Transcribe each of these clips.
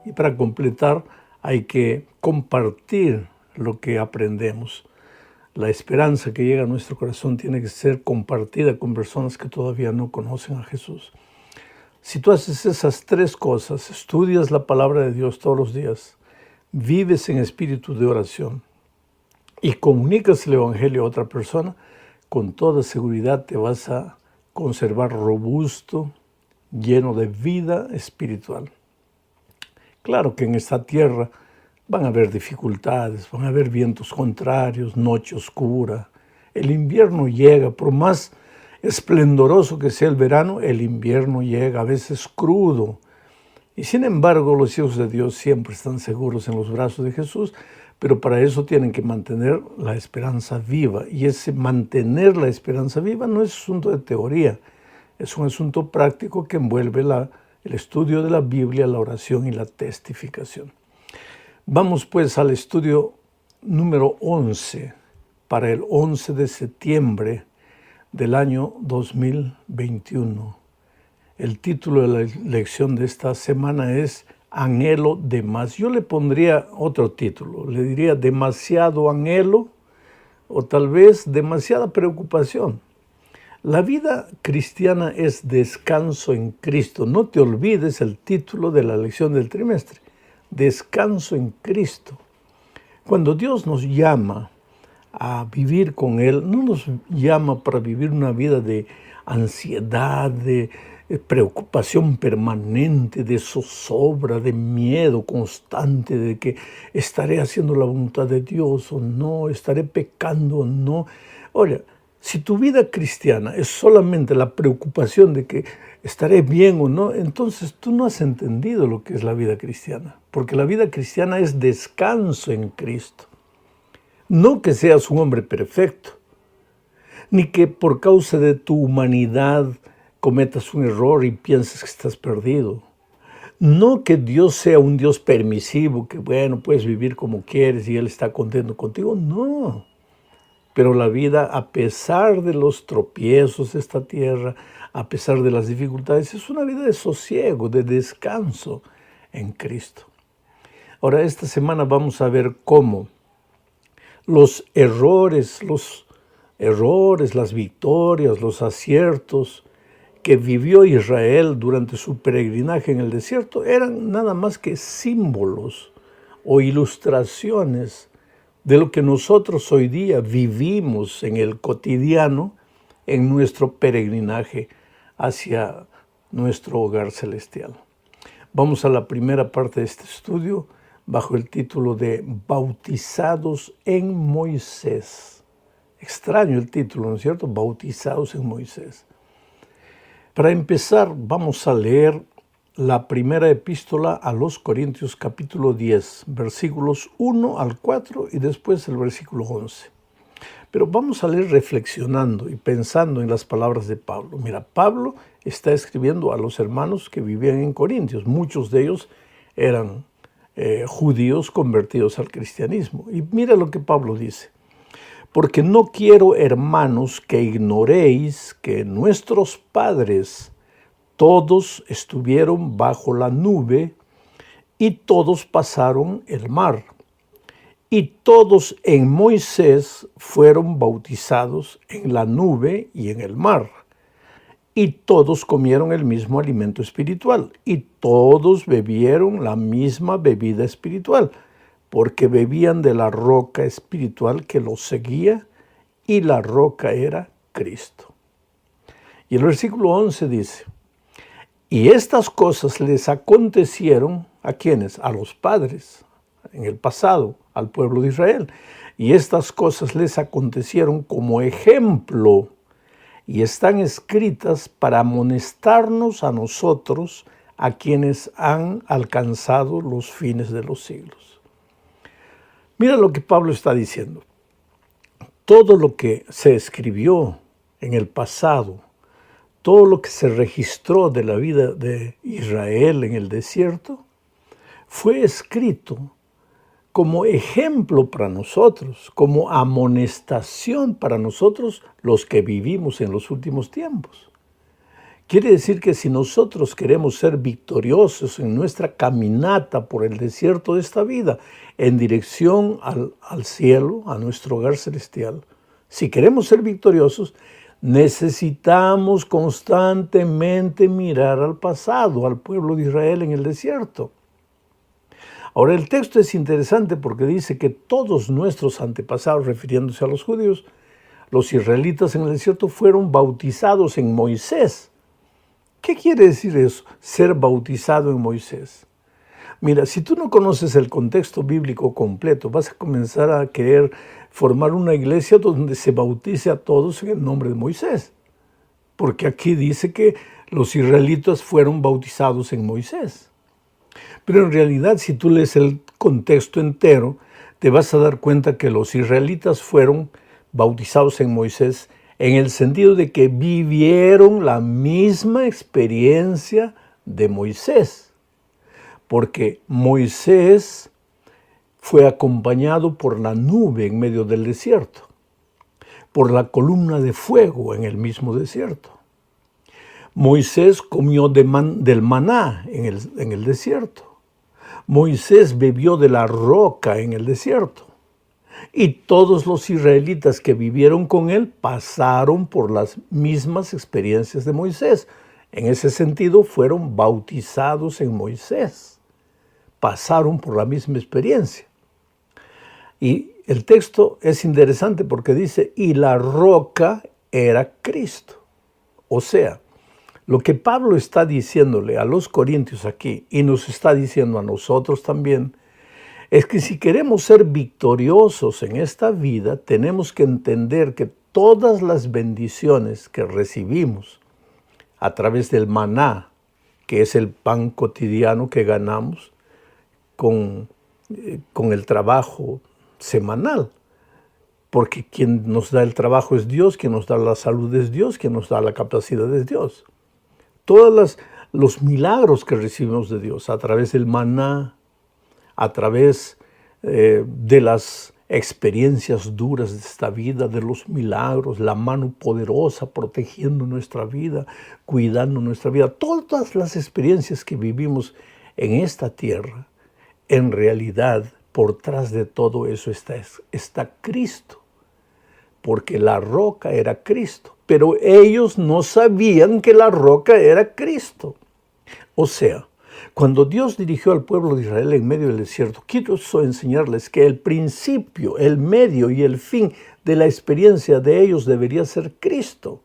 Y para completar hay que compartir lo que aprendemos. La esperanza que llega a nuestro corazón tiene que ser compartida con personas que todavía no conocen a Jesús. Si tú haces esas tres cosas, estudias la palabra de Dios todos los días, vives en espíritu de oración y comunicas el Evangelio a otra persona, con toda seguridad te vas a conservar robusto, lleno de vida espiritual. Claro que en esta tierra van a haber dificultades, van a haber vientos contrarios, noche oscura. El invierno llega, por más esplendoroso que sea el verano, el invierno llega, a veces crudo. Y sin embargo, los hijos de Dios siempre están seguros en los brazos de Jesús, pero para eso tienen que mantener la esperanza viva. Y ese mantener la esperanza viva no es asunto de teoría, es un asunto práctico que envuelve el estudio de la Biblia, la oración y la testificación. Vamos pues al estudio número 11 para el 11 de septiembre del año 2021. El título de la lección de esta semana es Anhelo de más. Yo le pondría otro título, le diría demasiado anhelo o tal vez demasiada preocupación. La vida cristiana es descanso en Cristo. No te olvides el título de la lección del trimestre. Descanso en Cristo. Cuando Dios nos llama a vivir con Él, no nos llama para vivir una vida de ansiedad, de preocupación permanente, de zozobra, de miedo constante, de que estaré haciendo la voluntad de Dios o no, estaré pecando o no. Oye, si tu vida cristiana es solamente la preocupación de que estaré bien o no, entonces tú no has entendido lo que es la vida cristiana, porque la vida cristiana es descanso en Cristo. No que seas un hombre perfecto, ni que por causa de tu humanidad cometas un error y pienses que estás perdido. No que Dios sea un Dios permisivo, que bueno, puedes vivir como quieres y Él está contento contigo. No. Pero la vida, a pesar de los tropiezos de esta tierra, a pesar de las dificultades, es una vida de sosiego, de descanso en Cristo. Ahora, esta semana vamos a ver cómo los errores, las victorias, los aciertos que vivió Israel durante su peregrinaje en el desierto eran nada más que símbolos o ilustraciones de lo que nosotros hoy día vivimos en el cotidiano, en nuestro peregrinaje hacia nuestro hogar celestial. Vamos a la primera parte de este estudio bajo el título de Bautizados en Moisés. Extraño el título, ¿no es cierto? Bautizados en Moisés. Para empezar, vamos a leer la primera epístola a los Corintios capítulo 10, versículos 1 al 4 y después el versículo 11. Pero vamos a leer reflexionando y pensando en las palabras de Pablo. Mira, Pablo está escribiendo a los hermanos que vivían en Corintios. Muchos de ellos eran judíos convertidos al cristianismo. Y mira lo que Pablo dice. Porque no quiero, hermanos, que ignoréis que nuestros padres todos estuvieron bajo la nube y todos pasaron el mar. Y todos en Moisés fueron bautizados en la nube y en el mar. Y todos comieron el mismo alimento espiritual. Y todos bebieron la misma bebida espiritual, porque bebían de la roca espiritual que los seguía, y la roca era Cristo. Y el versículo 11 dice, y estas cosas les acontecieron, ¿a quiénes? A los padres, en el pasado, al pueblo de Israel. Y estas cosas les acontecieron como ejemplo, y están escritas para amonestarnos a nosotros, a quienes han alcanzado los fines de los siglos. Mira lo que Pablo está diciendo. Todo lo que se escribió en el pasado, todo lo que se registró de la vida de Israel en el desierto, fue escrito como ejemplo para nosotros, como amonestación para nosotros los que vivimos en los últimos tiempos. Quiere decir que si nosotros queremos ser victoriosos en nuestra caminata por el desierto de esta vida, en dirección al cielo, a nuestro hogar celestial, si queremos ser victoriosos, necesitamos constantemente mirar al pasado, al pueblo de Israel en el desierto. Ahora, el texto es interesante porque dice que todos nuestros antepasados, refiriéndose a los judíos, los israelitas en el desierto, fueron bautizados en Moisés. ¿Qué quiere decir eso, ser bautizado en Moisés? Mira, si tú no conoces el contexto bíblico completo, vas a comenzar a querer formar una iglesia donde se bautice a todos en el nombre de Moisés. Porque aquí dice que los israelitas fueron bautizados en Moisés. Pero en realidad, si tú lees el contexto entero, te vas a dar cuenta que los israelitas fueron bautizados en Moisés en el sentido de que vivieron la misma experiencia de Moisés. Porque Moisés fue acompañado por la nube en medio del desierto, por la columna de fuego en el mismo desierto. Moisés comió del maná en el desierto. Moisés bebió de la roca en el desierto. Y todos los israelitas que vivieron con él pasaron por las mismas experiencias de Moisés. En ese sentido, fueron bautizados en Moisés. Pasaron por la misma experiencia. Y el texto es interesante porque dice, y la roca era Cristo. O sea, lo que Pablo está diciéndole a los corintios aquí, y nos está diciendo a nosotros también, es que si queremos ser victoriosos en esta vida, tenemos que entender que todas las bendiciones que recibimos a través del maná, que es el pan cotidiano que ganamos con el trabajo semanal, porque quien nos da el trabajo es Dios, quien nos da la salud es Dios, quien nos da la capacidad es Dios. Todos los milagros que recibimos de Dios a través del maná, a través de las experiencias duras de esta vida, de los milagros, la mano poderosa protegiendo nuestra vida, cuidando nuestra vida. Todas las experiencias que vivimos en esta tierra, en realidad, por tras de todo eso está Cristo, porque la roca era Cristo, pero ellos no sabían que la roca era Cristo. O sea, cuando Dios dirigió al pueblo de Israel en medio del desierto, quiero enseñarles que el principio, el medio y el fin de la experiencia de ellos debería ser Cristo.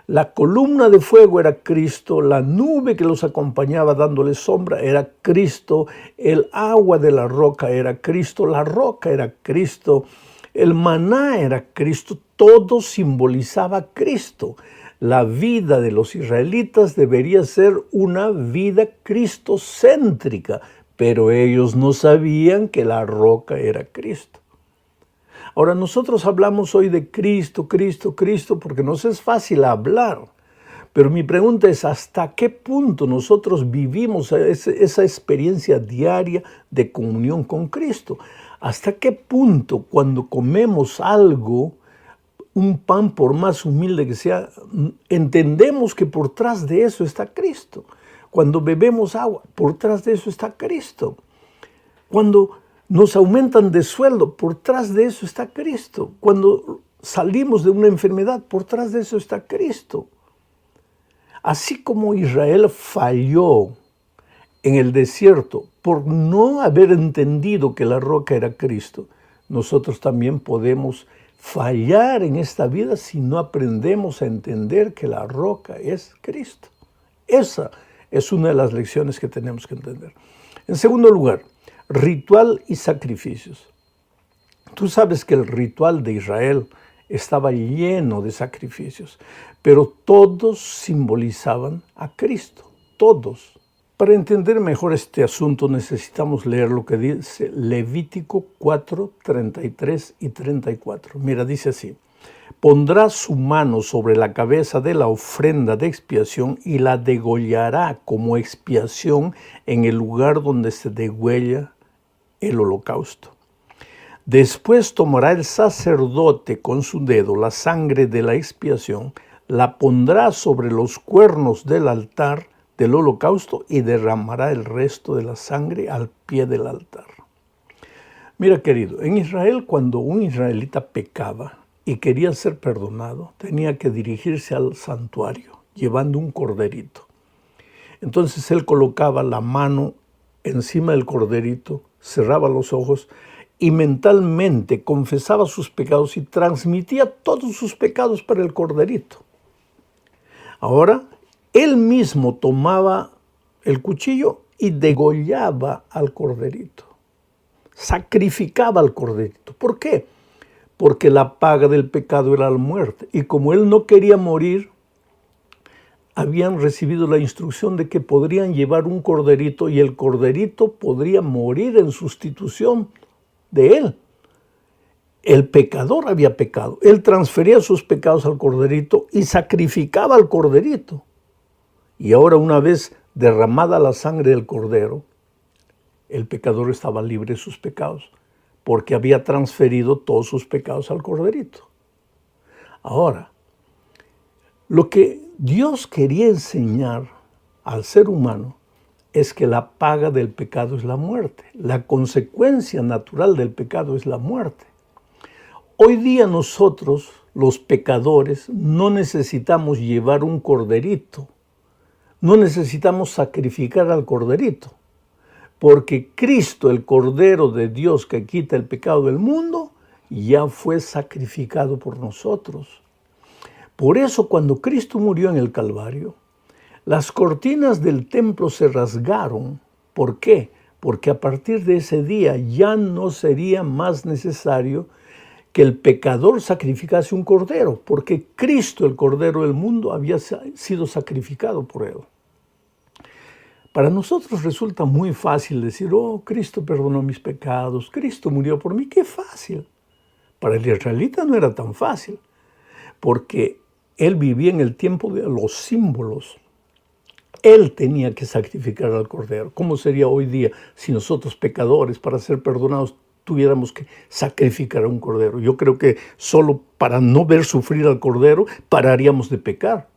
La columna de fuego era Cristo, la nube que los acompañaba dándoles sombra era Cristo, el agua de la roca era Cristo, la roca era Cristo, el maná era Cristo, todo simbolizaba a Cristo. La vida de los israelitas debería ser una vida cristocéntrica, pero ellos no sabían que la roca era Cristo. Ahora, nosotros hablamos hoy de Cristo, Cristo, Cristo, porque nos es fácil hablar. Pero mi pregunta es, ¿hasta qué punto nosotros vivimos esa experiencia diaria de comunión con Cristo? ¿Hasta qué punto cuando comemos algo, un pan por más humilde que sea, entendemos que por tras de eso está Cristo? Cuando bebemos agua, por tras de eso está Cristo. Cuando nos aumentan de sueldo, por tras de eso está Cristo. Cuando salimos de una enfermedad, por tras de eso está Cristo. Así como Israel falló en el desierto por no haber entendido que la roca era Cristo, nosotros también podemos fallar en esta vida si no aprendemos a entender que la roca es Cristo. Esa es una de las lecciones que tenemos que entender. En segundo lugar, ritual y sacrificios. Tú sabes que el ritual de Israel estaba lleno de sacrificios, pero todos simbolizaban a Cristo, todos. Para entender mejor este asunto necesitamos leer lo que dice Levítico 4, 33 y 34. Mira, dice así: pondrá su mano sobre la cabeza de la ofrenda de expiación y la degollará como expiación en el lugar donde se degüella el holocausto. Después tomará el sacerdote con su dedo la sangre de la expiación, la pondrá sobre los cuernos del altar del holocausto y derramará el resto de la sangre al pie del altar. Mira, querido, en Israel, cuando un israelita pecaba y quería ser perdonado, tenía que dirigirse al santuario llevando un corderito. Entonces él colocaba la mano encima del corderito, cerraba los ojos y mentalmente confesaba sus pecados y transmitía todos sus pecados para el corderito. Ahora, él mismo tomaba el cuchillo y degollaba al corderito. Sacrificaba al corderito. ¿Por qué? Porque la paga del pecado era la muerte. Y como él no quería morir, habían recibido la instrucción de que podrían llevar un corderito y el corderito podría morir en sustitución de él. El pecador había pecado. Él transfería sus pecados al corderito y sacrificaba al corderito. Y ahora, una vez derramada la sangre del cordero, el pecador estaba libre de sus pecados, porque había transferido todos sus pecados al corderito. Ahora, lo que Dios quería enseñar al ser humano es que la paga del pecado es la muerte. La consecuencia natural del pecado es la muerte. Hoy día nosotros, los pecadores, no necesitamos llevar un corderito. No necesitamos sacrificar al corderito. Porque Cristo, el Cordero de Dios que quita el pecado del mundo, ya fue sacrificado por nosotros. Por eso, cuando Cristo murió en el Calvario, las cortinas del templo se rasgaron. ¿Por qué? Porque a partir de ese día ya no sería más necesario que el pecador sacrificase un cordero, porque Cristo, el Cordero del mundo, había sido sacrificado por él. Para nosotros resulta muy fácil decir, oh, Cristo perdonó mis pecados, Cristo murió por mí. ¡Qué fácil! Para el israelita no era tan fácil, porque él vivía en el tiempo de los símbolos. Él tenía que sacrificar al cordero. ¿Cómo sería hoy día si nosotros, pecadores, para ser perdonados, tuviéramos que sacrificar a un cordero? Yo creo que solo para no ver sufrir al cordero, pararíamos de pecar.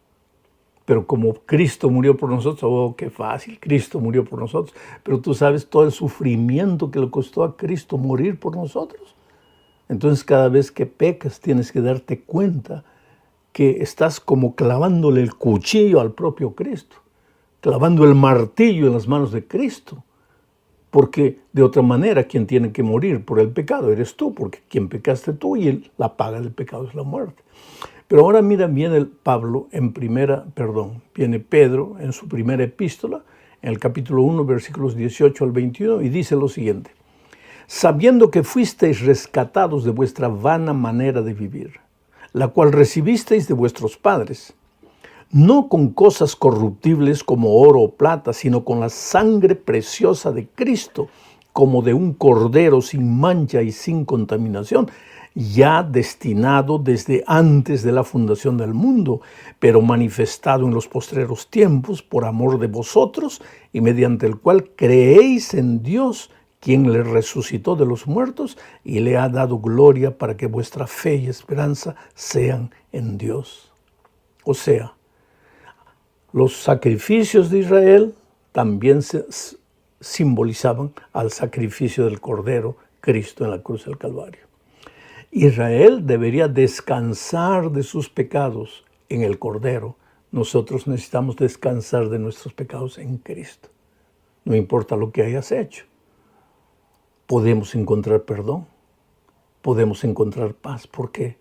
Pero como Cristo murió por nosotros, oh, qué fácil, Cristo murió por nosotros. Pero tú sabes todo el sufrimiento que le costó a Cristo morir por nosotros. Entonces, cada vez que pecas, tienes que darte cuenta que estás como clavándole el cuchillo al propio Cristo, clavando el martillo en las manos de Cristo. Porque de otra manera, quien tiene que morir por el pecado eres tú, porque quien pecaste tú y la paga del pecado es la muerte. Pero ahora mira, viene viene Pedro en su primera epístola, en el capítulo 1, versículos 18 al 21, y dice lo siguiente: sabiendo que fuisteis rescatados de vuestra vana manera de vivir, la cual recibisteis de vuestros padres, no con cosas corruptibles como oro o plata, sino con la sangre preciosa de Cristo, como de un cordero sin mancha y sin contaminación, ya destinado desde antes de la fundación del mundo, pero manifestado en los postreros tiempos por amor de vosotros, y mediante el cual creéis en Dios, quien le resucitó de los muertos y le ha dado gloria para que vuestra fe y esperanza sean en Dios. O sea, los sacrificios de Israel también simbolizaban al sacrificio del Cordero, Cristo en la cruz del Calvario. Israel debería descansar de sus pecados en el Cordero. Nosotros necesitamos descansar de nuestros pecados en Cristo. No importa lo que hayas hecho. Podemos encontrar perdón. Podemos encontrar paz. ¿Por qué?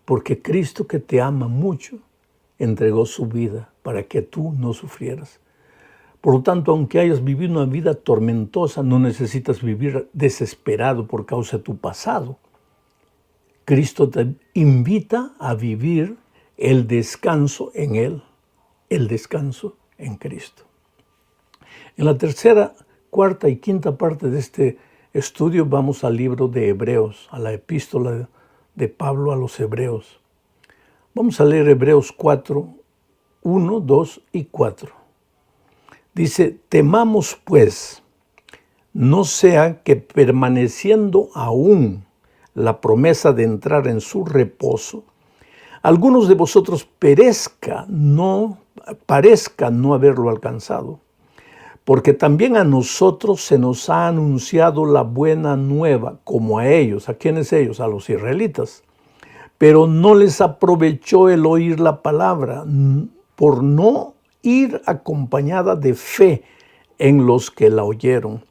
Porque Cristo, que te ama mucho, entregó su vida para que tú no sufrieras. Por lo tanto, aunque hayas vivido una vida tormentosa, no necesitas vivir desesperado por causa de tu pasado. Cristo te invita a vivir el descanso en Él, el descanso en Cristo. En la tercera, cuarta y quinta parte de este estudio vamos al libro de Hebreos, a la epístola de Pablo a los Hebreos. Vamos a leer Hebreos 4, 1, 2 y 4. Dice: temamos pues, no sea que permaneciendo aún la promesa de entrar en su reposo, algunos de vosotros parezca no haberlo alcanzado, porque también a nosotros se nos ha anunciado la buena nueva, como a ellos. ¿A quiénes ellos? A los israelitas. Pero no les aprovechó el oír la palabra, por no ir acompañada de fe en los que la oyeron.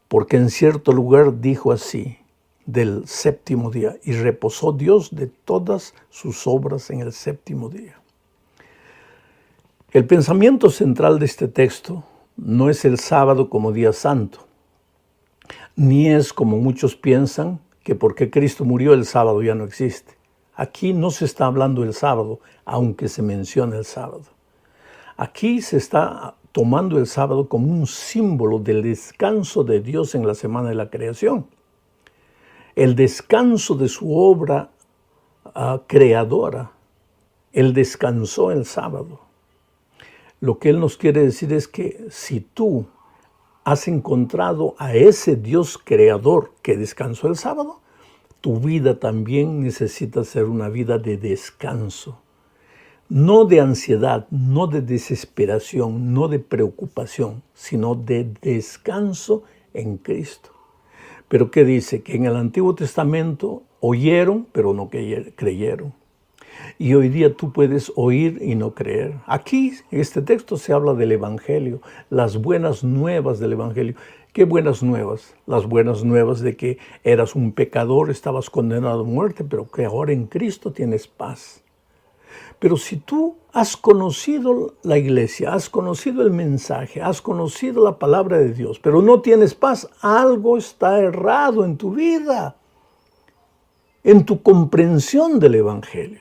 Porque en cierto lugar dijo así, del séptimo día, y reposó Dios de todas sus obras en el séptimo día. El pensamiento central de este texto no es el sábado como día santo, ni es como muchos piensan que porque Cristo murió el sábado ya no existe. Aquí no se está hablando del sábado, aunque se menciona el sábado. Aquí se está tomando el sábado como un símbolo del descanso de Dios en la semana de la creación. El descanso de su obra creadora. Él descansó el sábado. Lo que Él nos quiere decir es que si tú has encontrado a ese Dios creador que descansó el sábado, tu vida también necesita ser una vida de descanso. No de ansiedad, no de desesperación, no de preocupación, sino de descanso en Cristo. Pero ¿qué dice? Que en el Antiguo Testamento oyeron, pero no creyeron. Y hoy día tú puedes oír y no creer. Aquí, en este texto, se habla del Evangelio, las buenas nuevas del Evangelio. ¿Qué buenas nuevas? Las buenas nuevas de que eras un pecador, estabas condenado a muerte, pero que ahora en Cristo tienes paz. Pero si tú has conocido la iglesia, has conocido el mensaje, has conocido la palabra de Dios, pero no tienes paz, algo está errado en tu vida, en tu comprensión del Evangelio.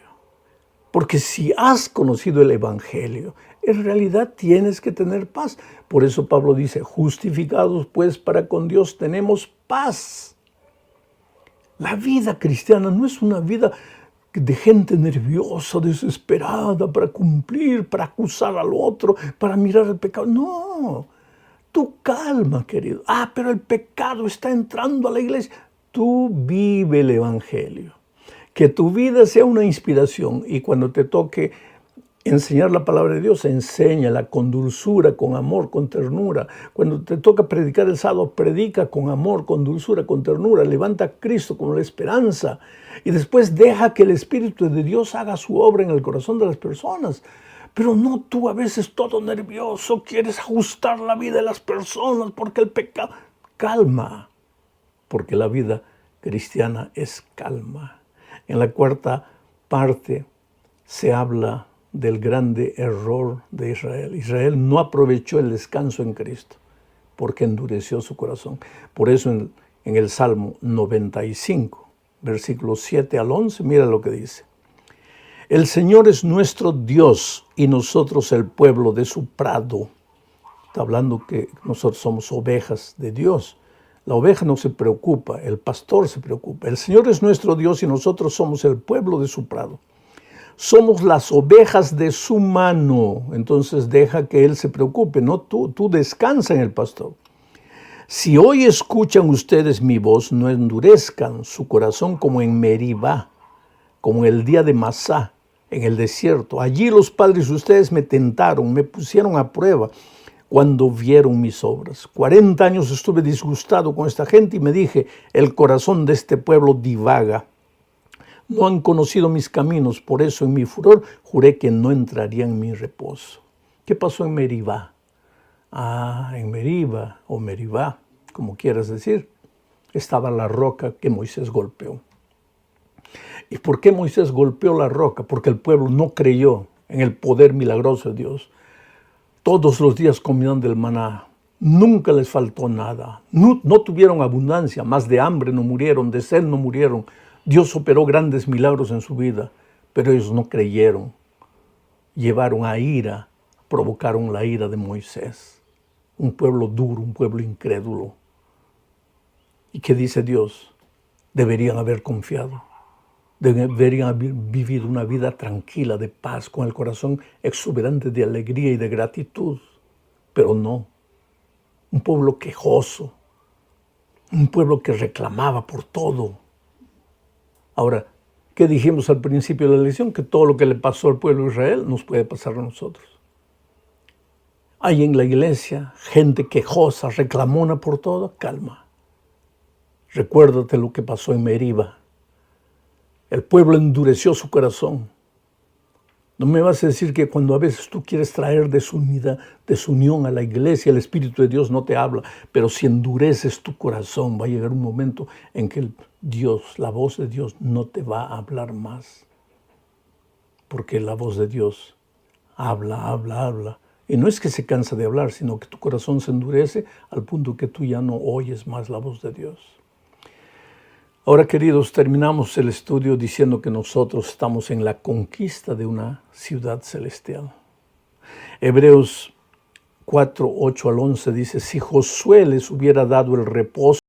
Porque si has conocido el Evangelio, en realidad tienes que tener paz. Por eso Pablo dice, justificados pues para con Dios tenemos paz. La vida cristiana no es una vida de gente nerviosa, desesperada para cumplir, para acusar al otro, para mirar el pecado. No, tú calma, querido. Pero el pecado está entrando a la iglesia. Tú vive el Evangelio. Que tu vida sea una inspiración y cuando te toque enseñar la palabra de Dios, enséñala con dulzura, con amor, con ternura. Cuando te toca predicar el sábado, predica con amor, con dulzura, con ternura. Levanta a Cristo con la esperanza y después deja que el Espíritu de Dios haga su obra en el corazón de las personas. Pero no tú a veces todo nervioso, quieres ajustar la vida de las personas porque el pecado... Calma, porque la vida cristiana es calma. En la cuarta parte se habla del grande error de Israel. Israel no aprovechó el descanso en Cristo porque endureció su corazón. Por eso en el Salmo 95, versículos 7 al 11, mira lo que dice. El Señor es nuestro Dios y nosotros el pueblo de su prado. Está hablando que nosotros somos ovejas de Dios. La oveja no se preocupa, el pastor se preocupa. El Señor es nuestro Dios y nosotros somos el pueblo de su prado. Somos las ovejas de su mano. Entonces deja que Él se preocupe, no tú descansa en el pastor. Si hoy escuchan ustedes mi voz, no endurezcan su corazón como en Meribá, como en el día de Masá, en el desierto. Allí los padres de ustedes me tentaron, me pusieron a prueba cuando vieron mis obras. 40 años estuve disgustado con esta gente y me dije, el corazón de este pueblo divaga. No han conocido mis caminos, por eso en mi furor juré que no entrarían en mi reposo. ¿Qué pasó en Meribá? En Meribá, o Meribá, como quieras decir, estaba la roca que Moisés golpeó. ¿Y por qué Moisés golpeó la roca? Porque el pueblo no creyó en el poder milagroso de Dios. Todos los días comían del maná, nunca les faltó nada, no tuvieron abundancia, más de hambre no murieron, de sed no murieron. Dios operó grandes milagros en su vida, pero ellos no creyeron. Llevaron a ira, provocaron la ira de Moisés. Un pueblo duro, un pueblo incrédulo. ¿Y qué dice Dios? Deberían haber confiado. Deberían haber vivido una vida tranquila, de paz, con el corazón exuberante de alegría y de gratitud. Pero no. Un pueblo quejoso. Un pueblo que reclamaba por todo. Ahora, ¿Qué dijimos al principio de la lección? Que todo lo que le pasó al pueblo de Israel nos puede pasar a nosotros. Hay en la iglesia gente quejosa, reclamona por todo. Calma. Recuérdate lo que pasó en Meriba. El pueblo endureció su corazón. No me vas a decir que cuando a veces tú quieres traer desunión a la iglesia, el Espíritu de Dios no te habla, pero si endureces tu corazón, va a llegar un momento en que la voz de Dios no te va a hablar más. Porque la voz de Dios habla. Y no es que se cansa de hablar, sino que tu corazón se endurece al punto que tú ya no oyes más la voz de Dios. Ahora, queridos, terminamos el estudio diciendo que nosotros estamos en la conquista de una ciudad celestial. Hebreos 4, 8 al 11 dice, si Josué les hubiera dado el reposo